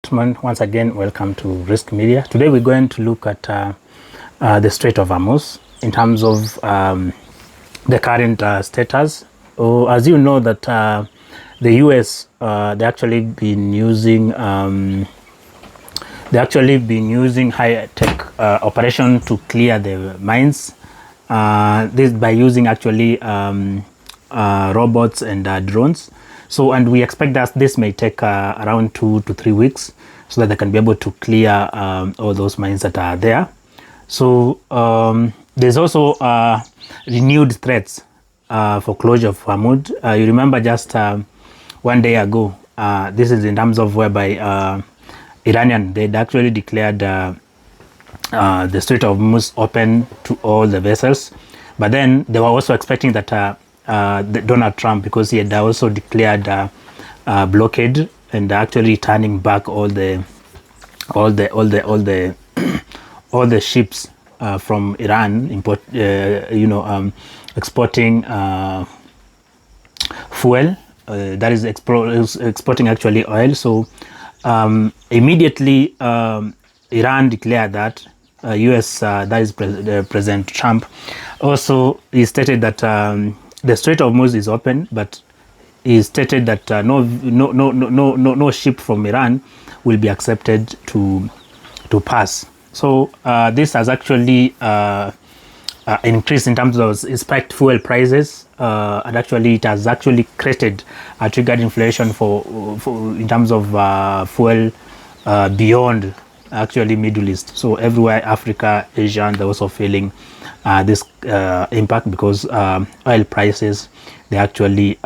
gentlemen, once again, welcome to Risk Media. Today we're going to look at the Strait of Hormuz in terms of the current status. As you know that the US they actually been using high-tech operation to clear the mines. This by using actually robots and drones. So, and we expect that this may take around 2 to 3 weeks so that they can be able to clear all those mines that are there. So there's also renewed threats for closure of Hormuz. You remember just 1 day ago, this is in terms of whereby Iranian, they'd actually declared the Strait of Hormuz open to all the vessels. But then they were also expecting that Donald Trump, because he had also declared blockade and actually turning back all the ships from Iran exporting fuel, that is exporting actually oil. So immediately Iran declared that US, that is President Trump, also he stated that the Strait of Hormuz is open, but he stated that no ship from Iran will be accepted to pass. So this has actually increased in terms of spiked fuel prices, and actually it has actually created a triggered inflation for in terms of fuel beyond actually Middle East. So everywhere, Africa, Asia, and they're also feeling this impact because oil prices, they actually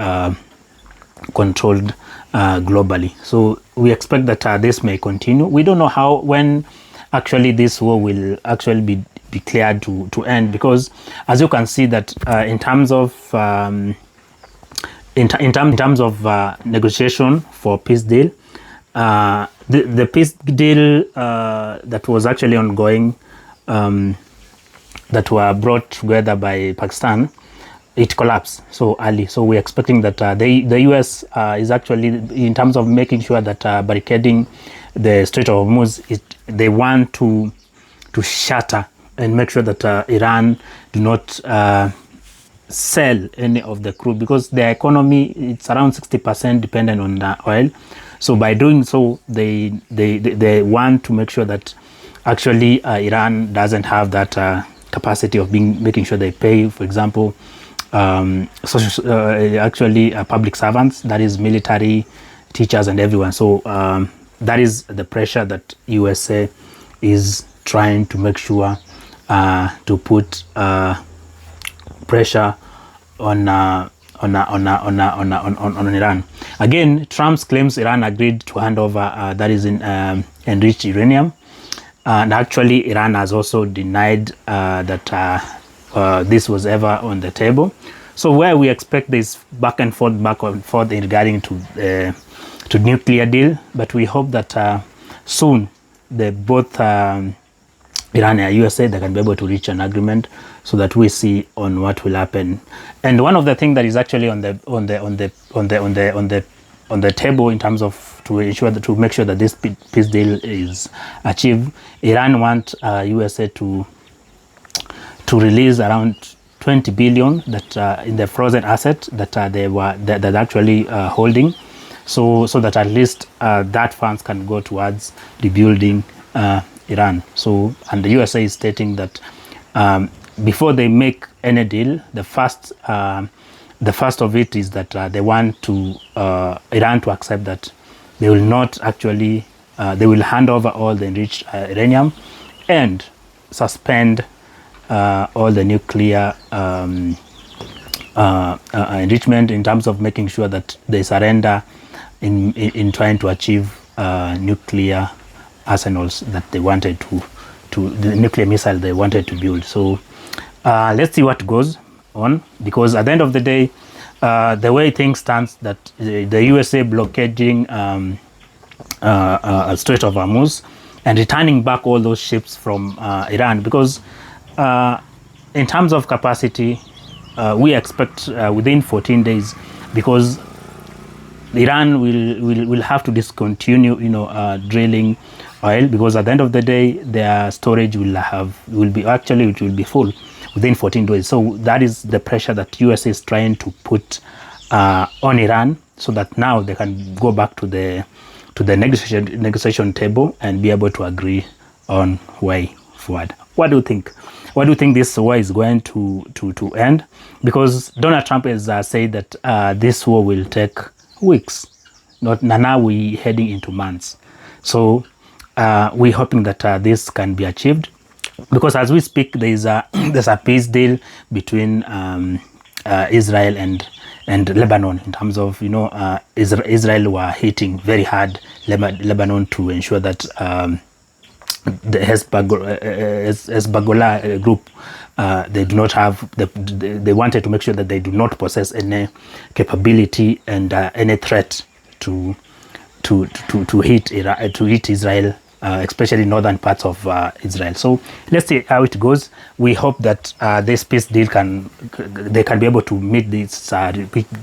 controlled globally. So we expect that this may continue. We don't know when actually this war will actually be declared to end, because as you can see that in terms of negotiation for peace deal, the peace deal that was actually ongoing, that were brought together by Pakistan, it collapsed so early. So we're expecting that the US is actually, in terms of making sure that barricading the Strait of Hormuz, they want to shatter and make sure that Iran do not sell any of the crude, because their economy, it's around 60% dependent on the oil. So by doing so, they want to make sure that actually Iran doesn't have that capacity of making sure they pay, for example, public servants, that is military, teachers, and everyone. So that is the pressure that USA is trying to make sure to put pressure on Iran. Again, Trump claims Iran agreed to hand over that is in enriched uranium, and actually Iran has also denied that this was ever on the table. So where we expect this back and forth regarding to nuclear deal, but we hope that soon both Iran and USA, they can be able to reach an agreement so that we see on what will happen. And one of the things that is actually on the table in terms of to make sure that this peace deal is achieved, Iran want USA to release around 20 billion that in the frozen asset that they're actually holding, so that at least that funds can go towards rebuilding Iran. So, and the USA is stating that before they make any deal, the first of it is that they want to Iran to accept that they will not actually they will hand over all the enriched uranium and suspend all the nuclear enrichment, in terms of making sure that they surrender in trying to achieve nuclear arsenals that they wanted to the nuclear missile they wanted to build. So let's see what goes on, because at the end of the day, the way things stands, that the USA blockading Strait of Hormuz and returning back all those ships from Iran, because in terms of capacity, we expect within 14 days, because Iran will have to discontinue, drilling oil, because at the end of the day, their storage will be full within 14 days. So that is the pressure that US is trying to put on Iran, so that now they can go back to the negotiation table and be able to agree on way forward. What do you think? What do you think this war is going to end? Because Donald Trump has said that this war will take weeks. Now we're heading into months. So we're hoping that this can be achieved, because as we speak, there's a peace deal between Israel and Lebanon, in terms of, Israel were hitting very hard Lebanon to ensure that the Hezbollah group, they do not have, they wanted to make sure that they do not possess any capability and any threat to hit Israel, especially northern parts of Israel. So let's see how it goes. We hope that this peace deal they can be able to meet this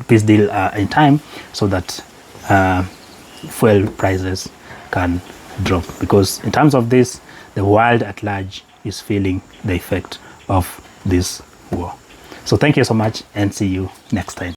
peace deal in time, so that fuel prices can drop, because in terms of this, the world at large is feeling the effect of this war. So thank you so much, and see you next time.